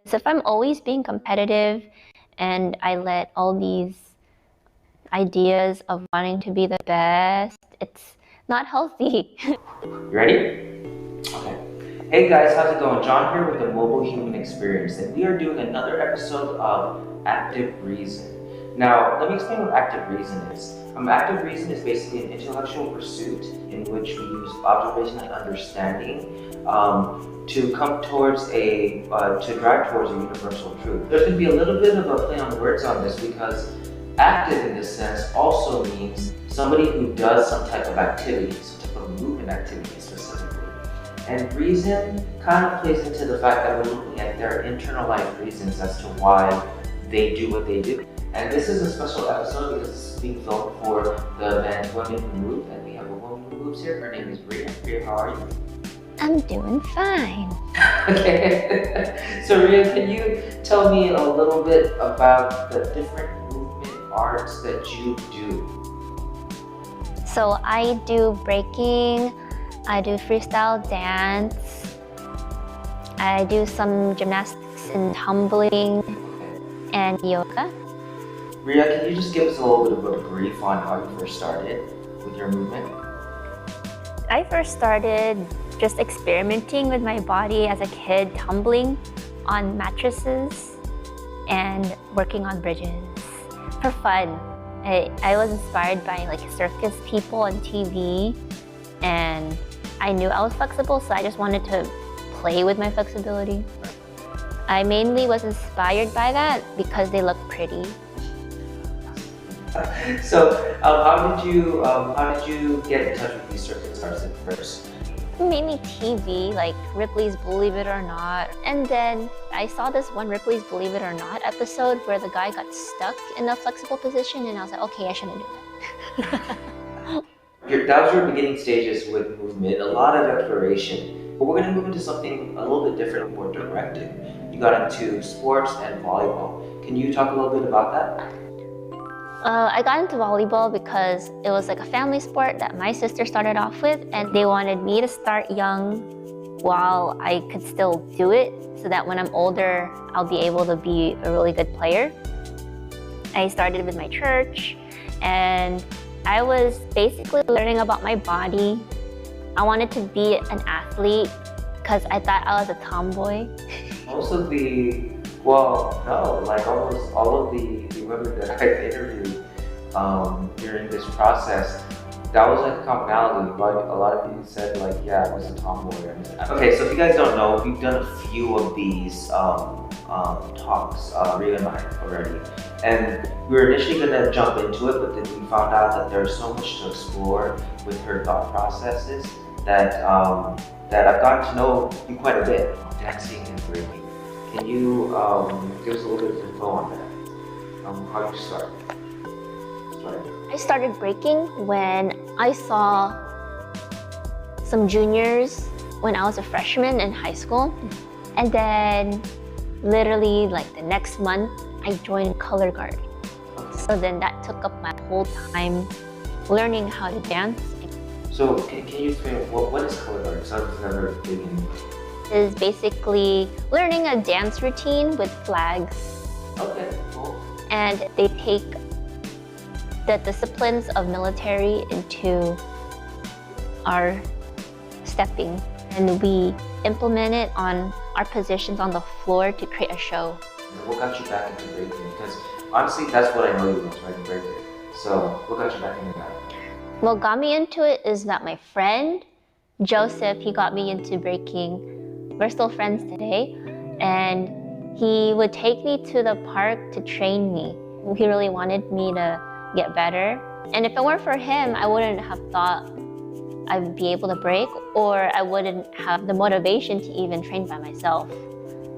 So if I'm always being competitive and I let all these ideas of wanting to be the best, it's not healthy. You ready? Okay. Hey guys, how's it going? John here with the Mobile Human Experience, and we are doing another episode of Active Reason. Now, let me explain what active reason is. Active reason is basically an intellectual pursuit in which we use observation and understanding to come towards to drive towards a universal truth. There's going to be a little bit of a play on words on this because active in this sense also means somebody who does some type of activity, some type of movement activity specifically. And reason kind of plays into the fact that we're looking at their internalized reasons as to why they do what they do. And this is a special episode because this is being filmed for the event Women Who Move, and we have a woman who moves here. Her name is Rhea. Rhea, how are you? I'm doing fine. Okay. So Rhea, can you tell me a little bit about the different movement arts that you do? So I do breaking, I do freestyle dance, I do some gymnastics and tumbling and yoga. Rhea, can you just give us a little bit of a brief on how you first started with your movement? I first started just experimenting with my body as a kid, tumbling on mattresses and working on bridges for fun. I was inspired by like circus people on TV, and I knew I was flexible, so I just wanted to play with my flexibility. I mainly was inspired by that because they look pretty. So, how did you get in touch with these circus artists at first? Mainly TV, like Ripley's Believe It or Not. And then I saw this one Ripley's Believe It or Not episode where the guy got stuck in a flexible position, and I was like, okay, I shouldn't do that. That was your beginning stages with movement, a lot of exploration. But we're going to move into something a little bit different, more directed. You got into sports and volleyball. Can you talk a little bit about that? I got into volleyball because it was like a family sport that my sister started off with, and they wanted me to start young while I could still do it so that when I'm older, I'll be able to be a really good player. I started with my church, and I was basically learning about my body. I wanted to be an athlete because I thought I was a tomboy. Most of the, well, no, like almost all of the women that I've interviewed during this process, that was like a commonality. A lot of you said like, yeah, I was a tomboy. Okay, so if you guys don't know, we've done a few of these talks, Rhea and I already. And we were initially gonna jump into it, but then we found out that there's so much to explore with her thought processes that that I've gotten to know you quite a bit. Dancing and breaking. Can you give us a little bit of info on that? How did you start? I started breaking when I saw some juniors when I was a freshman in high school. And then literally like the next month, I joined color guard. So then that took up my whole time learning how to dance. So can you explain what is color guard? So I've never been in. Is basically learning a dance routine with flags. Okay, cool. And they take the disciplines of military into our stepping, and we implement it on our positions on the floor to create a show. What got you back into breaking? Because honestly, that's what I know you was, right? Breaking. So what got you back into that? What got me into it is that my friend Joseph, he got me into breaking. We're still friends today, and he would take me to the park to train me. He really wanted me to get better. And if it weren't for him, I wouldn't have thought I'd be able to break, or I wouldn't have the motivation to even train by myself.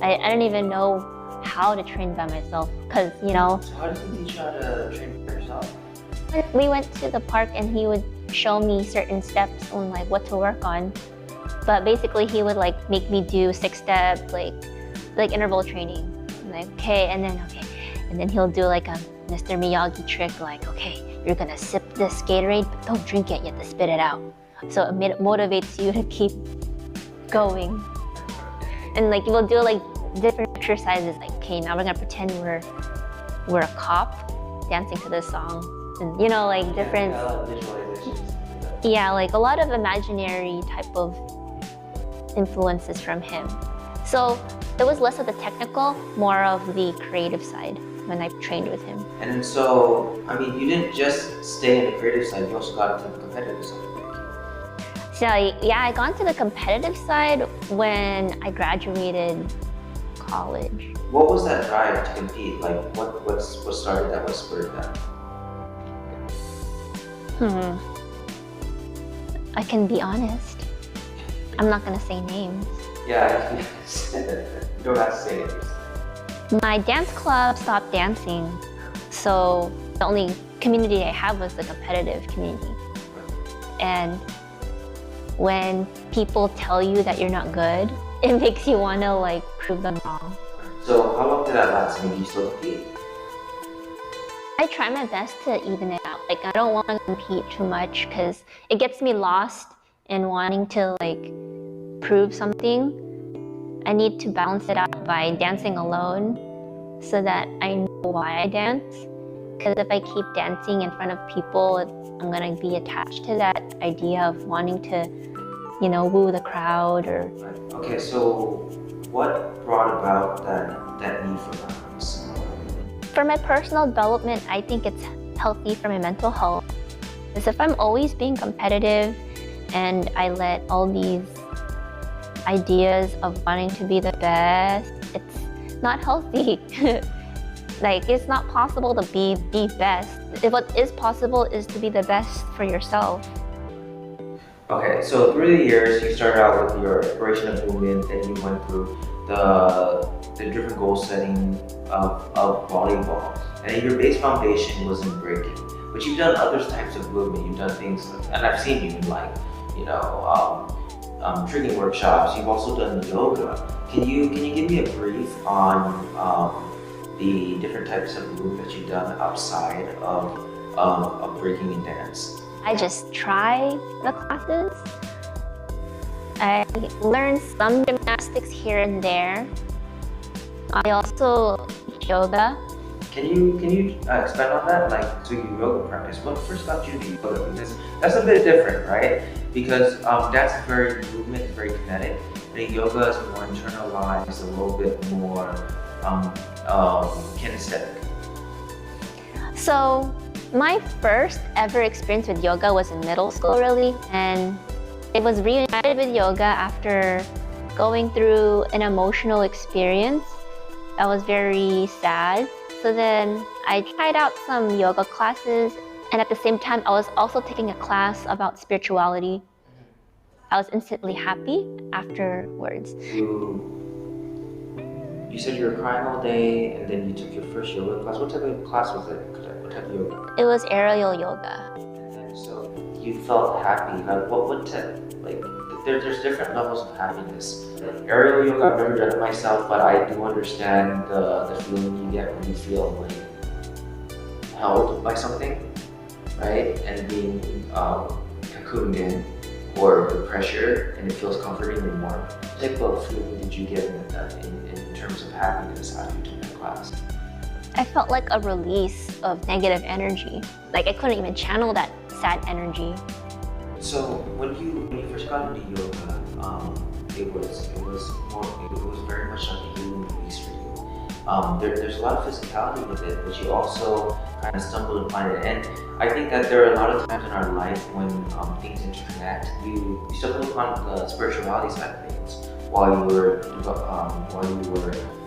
I didn't even know how to train by myself, because, you know. So how did you teach how to train by yourself? We went to the park and he would show me certain steps on like what to work on. But basically he would like make me do 6 steps, like interval training. I'm like, okay, and then he'll do like a Mr. Miyagi trick, like, okay, you're gonna sip this Gatorade, but don't drink it, you have to spit it out. So it motivates you to keep going. And like, we'll do like different exercise is like, okay, now we're gonna pretend we're a cop dancing to this song. And you know, like different, visualizations. yeah, like a lot of imaginary type of influences from him. So it was less of the technical, more of the creative side when I trained with him. And then so, I mean, you didn't just stay in the creative side, you also got into the competitive side. So yeah, I got into the competitive side when I graduated college. What was that drive to compete? Like, what started that? What spurred that? I can be honest. I'm not gonna say names. Yeah, you don't have to say it. My dance club stopped dancing, so the only community I have was the competitive community. And when people tell you that you're not good, it makes you want to like prove them wrong. So how long did that last? I mean, do you still compete? I try my best to even it out. Like I don't want to compete too much because it gets me lost in wanting to like prove something. I need to balance it out by dancing alone so that I know why I dance. Because if I keep dancing in front of people, I'm gonna be attached to that idea of wanting to, you know, woo the crowd or. Okay, so what brought about that need for balance? For my personal development, I think it's healthy for my mental health. Because if I'm always being competitive and I let all these ideas of wanting to be the best, it's not healthy. Like, it's not possible to be the best. What is possible is to be the best for yourself. Okay, so through the years, you started out with your exploration of movement, then you went through the different goal setting of volleyball, and then your base foundation was in breaking. But you've done other types of movement. You've done things, and I've seen you in like, you know, training workshops. You've also done yoga. Can you give me a brief on the different types of movement that you've done outside of breaking and dance? I just try the classes. I learn some gymnastics here and there. I also teach yoga. Can you expand on that? Like, so you yoga practice. What first got you to yoga? Because that's a bit different, right? Because dance is very movement, is very kinetic, and yoga is more internalized, a little bit more kinesthetic. So my first ever experience with yoga was in middle school, really, and it was reunited with yoga after going through an emotional experience that was very sad. So then I tried out some yoga classes, and at the same time I was also taking a class about spirituality. I was instantly happy afterwards. You said you were crying all day, and then you took your first yoga class. What type of class was it? What type of yoga? It was aerial yoga. And so you felt happy. Like what type? Like there's different levels of happiness. Aerial yoga, I've never done it myself, but I do understand the feeling you get when you feel like held by something, right? And being cocooned in, or the pressure, and it feels comforting and warm. What type of feeling did you get in terms of happiness after you took that class? I felt like a release of negative energy. Like I couldn't even channel that sad energy. So when you first got into yoga, it was very much like a healing release for you. There's a lot of physicality with it, but you also kind of stumbled upon it. And I think that there are a lot of times in our life when things interconnect. You stumbled upon the spirituality side of things while you were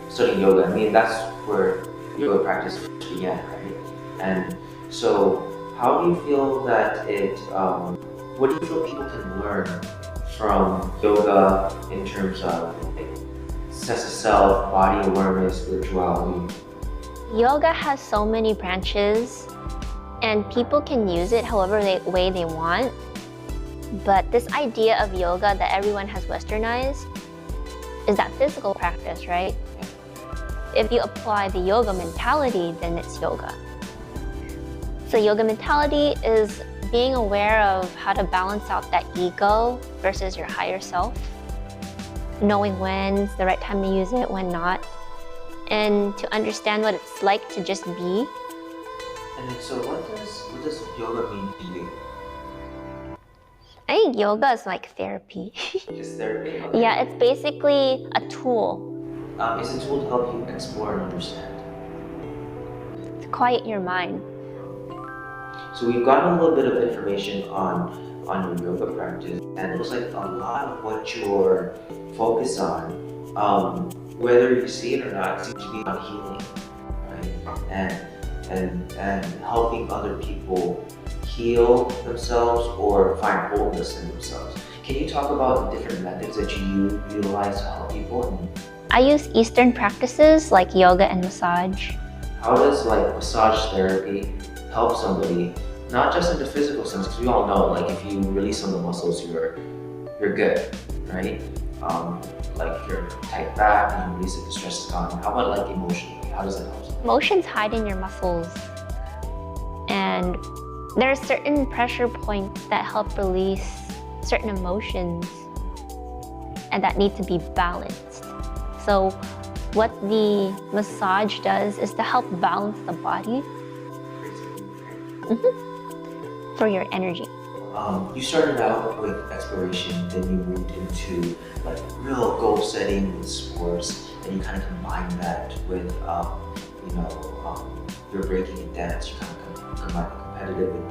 studying yoga. I mean, that's where yoga practice first began, right? And so, how do you feel that it? What do you feel people can learn from yoga in terms of like, sense of self, body awareness, spirituality? Yoga has so many branches, and people can use it however way they want. But this idea of yoga that everyone has westernized is that physical practice, right? If you apply the yoga mentality, then it's yoga. So yoga mentality is being aware of how to balance out that ego versus your higher self, knowing when's the right time to use it, when not. and to understand what it's like to just be. And then, so what does yoga mean to you? I think yoga is like therapy. Is therapy? Okay. Yeah, it's basically a tool It's a tool to help you explore and understand. to quiet your mind. So we've gotten a little bit of information on your yoga practice, and it looks like a lot of what you're focused on, whether you see it or not, seems to be on healing, right? And helping other people heal themselves or find wholeness in themselves. Can you talk about the different methods that you utilize to help people? I use Eastern practices like yoga and massage. How does like massage therapy help somebody, not just in the physical sense, because we all know like if you release some of the muscles, you're good, right? Like if you're tight back and you release it, the stress is gone. How about like emotionally? How does that help somebody? Emotions hide in your muscles, and there are certain pressure points that help release certain emotions and that need to be balanced. So what the massage does is to help balance the body for your energy. You started out with exploration, then you moved into like real goal setting with sports, and you kind of combine that with, your breaking and dance. You kind of combine the competitive with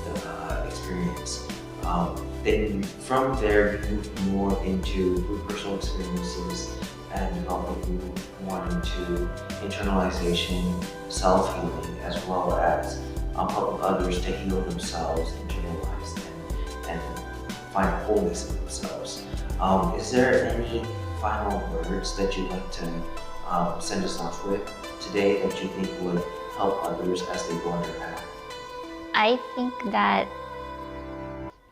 the experience. Then from there, you moved more into group personal experiences and developing more into internalization, self-healing, as well as helping others to heal themselves, internalize and find wholeness in themselves. Is there any final words that you'd like to send us off with today that you think would help others as they go on their path? I think that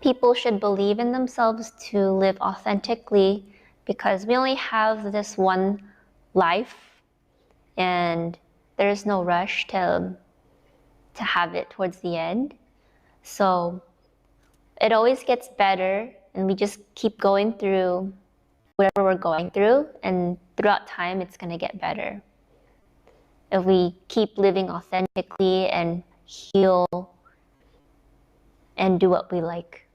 people should believe in themselves to live authentically, because we only have this one life and there is no rush to have it towards the end. So it always gets better, and we just keep going through whatever we're going through, and throughout time it's going to get better if we keep living authentically and heal and do what we like.